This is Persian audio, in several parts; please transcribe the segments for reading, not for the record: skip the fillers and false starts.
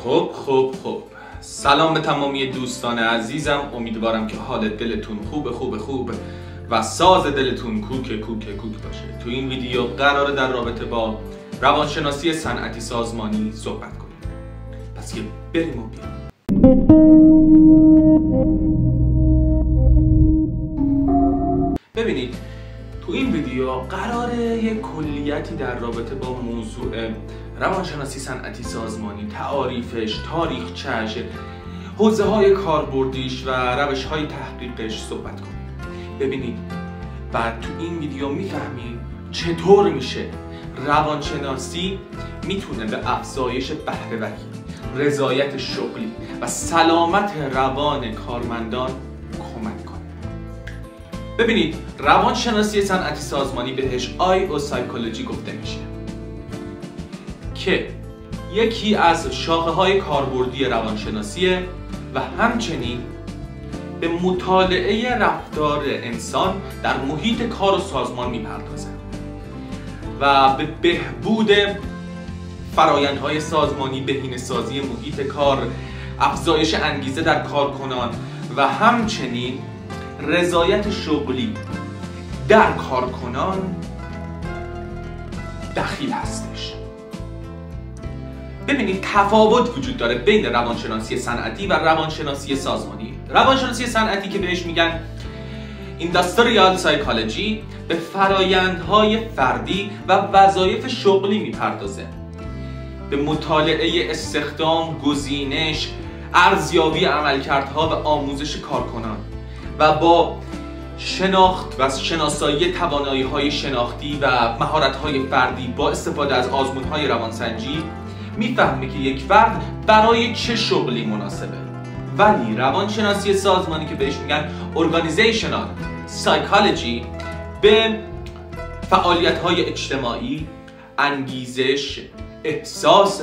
خب سلام به تمامی دوستان عزیزم. امیدوارم که حال دلتون خوب و ساز دلتون کوک باشه. تو این ویدیو قراره در رابطه با روانشناسی صنعتی سازمانی صحبت کنیم. پس که بریم و بیایم. ببینید، تو این ویدیو قراره یک کلیتی در رابطه با موضوع روانشناسی صنعتی سازمانی، تعاریفش، تاریخچه‌اش، حوزه‌های کاربردیش و روش‌های تحقیقش صحبت کنیم. ببینید، بعد تو این ویدیو میفهمیم چطور میشه روانشناسی میتونه به افزایش بهره‌وری، رضایت شغلی و سلامت روان کارمندان کمک کنه. ببینید، روانشناسی صنعتی سازمانی بهش آی سایکولوژی گفته میشه که یکی از شاخه‌های کاربردی روانشناسیه و همچنین به مطالعه رفتار انسان در محیط کار و سازمان میپردازه و به بهبود فرآیندهای سازمانی، بهینه‌سازی محیط کار، افزایش انگیزه در کارکنان و همچنین رضایت شغلی در کارکنان دخیل هستش. ببینید، تفاوت وجود داره بین روانشناسی صنعتی و روانشناسی سازمانی. روانشناسی صنعتی که بهش میگن اینداستریال سایکولوژی به فرایندهای فردی و وظایف شغلی میپردازه، به مطالعه استخدام، گزینش، ارزیابی عملکردها و آموزش کارکنان و با شناخت و شناسایی توانایی‌های شناختی و مهارت‌های فردی با استفاده از آزمون‌های روانسنجی میفهمه که یک فرد برای چه شغلی مناسبه. ولی روانشناسی سازمانی که بهش میگن Organizational Psychology به فعالیت‌های اجتماعی، انگیزش، احساس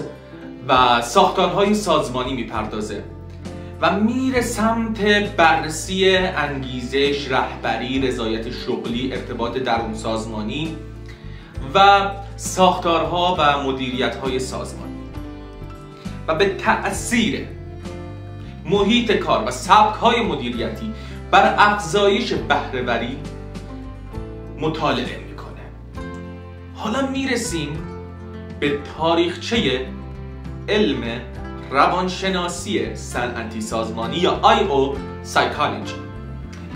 و ساختارهای سازمانی میپردازه و میره سمت بررسی انگیزش، رهبری، رضایت شغلی، ارتباط درون سازمانی و ساختارها و مدیریت‌های سازمانی و به تأثیر محیط کار و سبک‌های مدیریتی بر افزایش بهره‌وری مطالعه میکنه. حالا میرسیم به تاریخچه علم روانشناسی صنعتی سازمانی یا آی سایکولوژی.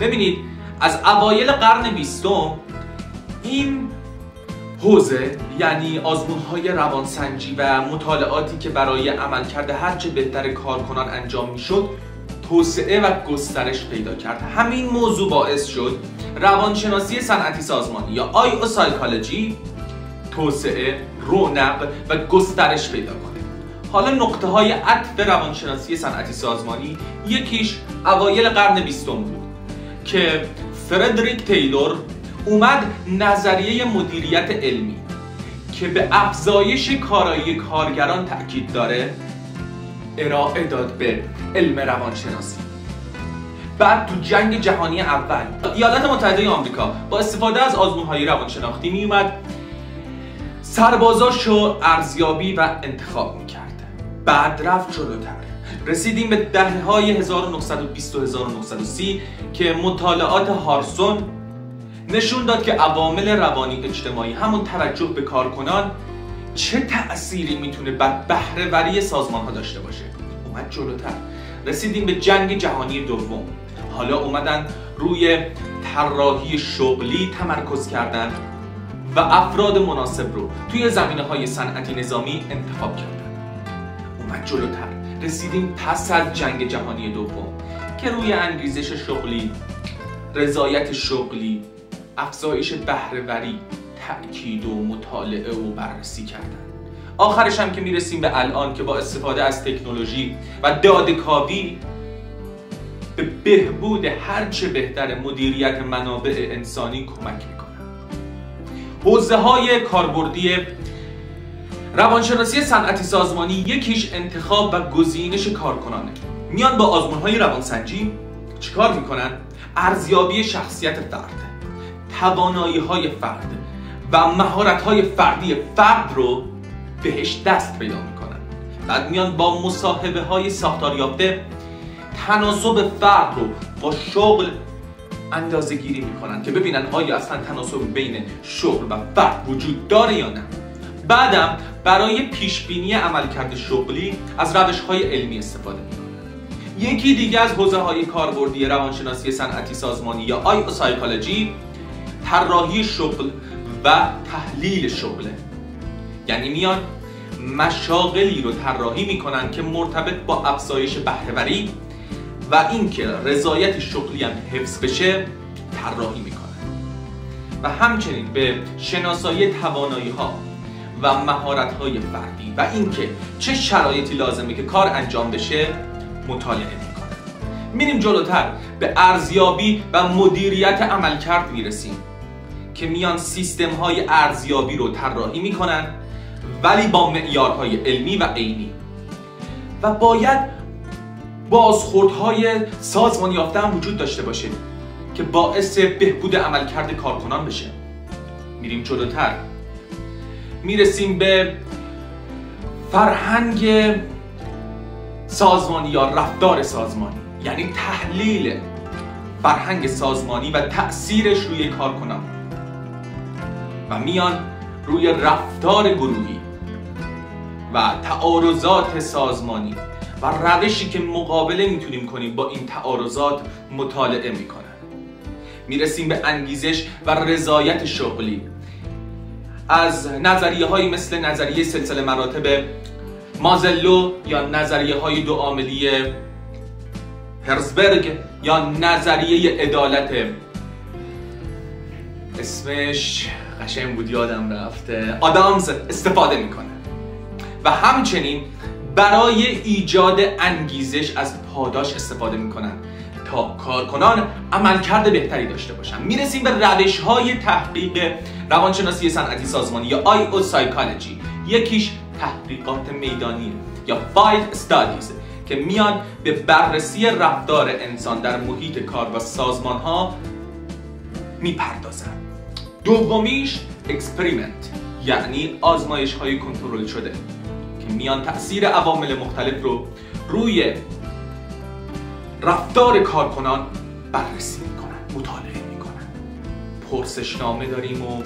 ببینید، از اوایل قرن 20 این حوزه، یعنی آزمون‌های روانسنجی و مطالعاتی که برای عملکرد هرچه بهتر کارکنان انجام میشد، توسعه و گسترش پیدا کرد. همین موضوع باعث شد روانشناسی صنعتی سازمانی یا آی سایکولوژی توسعه، رونق و گسترش پیدا کنه. حالا نقطه‌های عطف روانشناسی صنعتی سازمانی، یکیش اوایل قرن 20 بود که فردریک تیلور اومد نظریه مدیریت علمی که به افزایش کارایی کارگران تأکید داره ارائه داد به علم روانشناسی. بعد تو جنگ جهانی اول ایالات متحده آمریکا با استفاده از آزمون‌های روانشناختی میومد سربازاشو ارزیابی و انتخاب میکرد. بعد رفت جلوتر، رسیدیم به دهه‌های 1920 و 1930 که مطالعات هارسون نشون داد که عوامل روانی اجتماعی، همون توجه به کارکنان، چه تأثیری میتونه بر بهره‌وری سازمان‌ها داشته باشه. اومد جلوتر، رسیدیم به جنگ جهانی دوم. حالا اومدن روی طراحی شغلی تمرکز کردن و افراد مناسب رو توی زمینه‌های صنعتی نظامی انتخاب کردن. اومد جلوتر، رسیدیم پس از جنگ جهانی دوم که روی انگیزش شغلی، رضایت شغلی، افزایش بهره‌وری تأکید و مطالعه و بررسی کردن. آخرش هم که میرسیم به الان که با استفاده از تکنولوژی و داده‌کاوی به بهبود هرچه بهتر مدیریت منابع انسانی کمک میکنن. حوزه‌های کاربردی روانشناسی صنعتی سازمانی، یکیش انتخاب و گزینش کارکنانه. میان با آزمون‌های روانسنجی چیکار میکنن؟ ارزیابی شخصیت فرد، توانایی‌های فرد و مهارت‌های فردی فرد رو بهش دست پیدا میکنن بعد میان با مصاحبه های ساختار یافته تناسب فرد رو با شغل اندازه گیری میکنن که ببینن آیا اصلا تناسب بین شغل و فرد وجود داره یا نه. بعدم برای پیش بینی عملکرد شغلی از روش‌های علمی استفاده میکنن. یکی دیگه از حوزه‌های کاربردی روانشناسی صنعتی سازمانی یا آی سایکولوژی طراحی شغل و تحلیل شغله. یعنی میان مشاغلی رو طراحی میکنن که مرتبط با افزایش بهره‌وری و اینکه رضایت شغلی هم حفظ بشه طراحی میکنن و همچنین به شناسایی توانایی‌ها و مهارت‌های فردی و اینکه چه شرایطی لازمه که کار انجام بشه مطالعه میکنن. میریم جلوتر به ارزیابی و مدیریت عملکرد میرسیم که میان سیستم‌های ارزیابی رو طراحی میکنن ولی با معیارهای علمی و عینی و باید بازخوردهای سازمان یافته هم وجود داشته باشه که باعث بهبود عملکرد کارکنان بشه. میریم جلوتر میرسیم به فرهنگ سازمانی یا رفتار سازمانی، یعنی تحلیل فرهنگ سازمانی و تأثیرش روی کارکنان و میان روی رفتار گروهی و تعارضات سازمانی و روشی که مقابله میتونیم کنیم با این تعارضات مطالعه میکنن. میرسیم به انگیزش و رضایت شغلی از نظریه هایی مثل نظریه سلسله مراتب مازلو یا نظریه های دو عاملی هرزبرگ یا نظریه عدالت، اسمش قشنگ بود یادم رفته، آدامز استفاده میکنه و همچنین برای ایجاد انگیزش از پاداش استفاده میکنن تا کارکنان عملکرد بهتری داشته باشن. میرسیم به روش‌های تحقیق روانشناسی صنعتی سازمانی یا آی سایکولوژی. یکیش تحقیقات میدانی یا فایلد استادیز که میان به بررسی رفتار انسان در محیط کار و سازمان‌ها میپردازن. دومیش اکسپریمنت یعنی آزمایش‌های کنترل شده که میان تأثیر عوامل مختلف رو روی رفتار کارکنان بررسی میکنن، مطالعه میکنن. پرسشنامه داریم و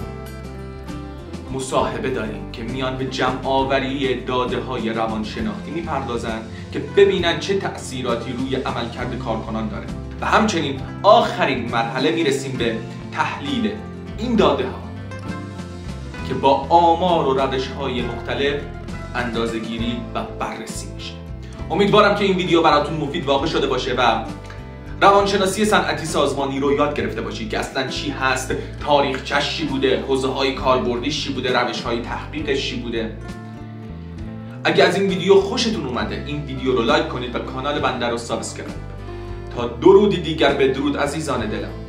مصاحبه داریم که میان به جمع آوری داده های روانشناختی میپردازن که ببینن چه تأثیراتی روی عملکرد کارکنان داره و همچنین آخرین مرحله میرسیم به تحلیل این داده ها که با آمار و روش های مختلف اندازه‌گیری و بررسی میشه. امیدوارم که این ویدیو براتون مفید واقع شده باشه و روانشناسی صنعتی سازمانی رو یاد گرفته باشید که اصلا چی هست، تاریخچه‌اش چی بوده، حوزه‌های کاربردیش چی بوده، روش‌های تحقیقش چی بوده. اگه از این ویدیو خوشتون اومده این ویدیو رو لایک کنید و کانال بنده رو سابسکرایب. تا درودی دیگر بدرود عزیزان دلم.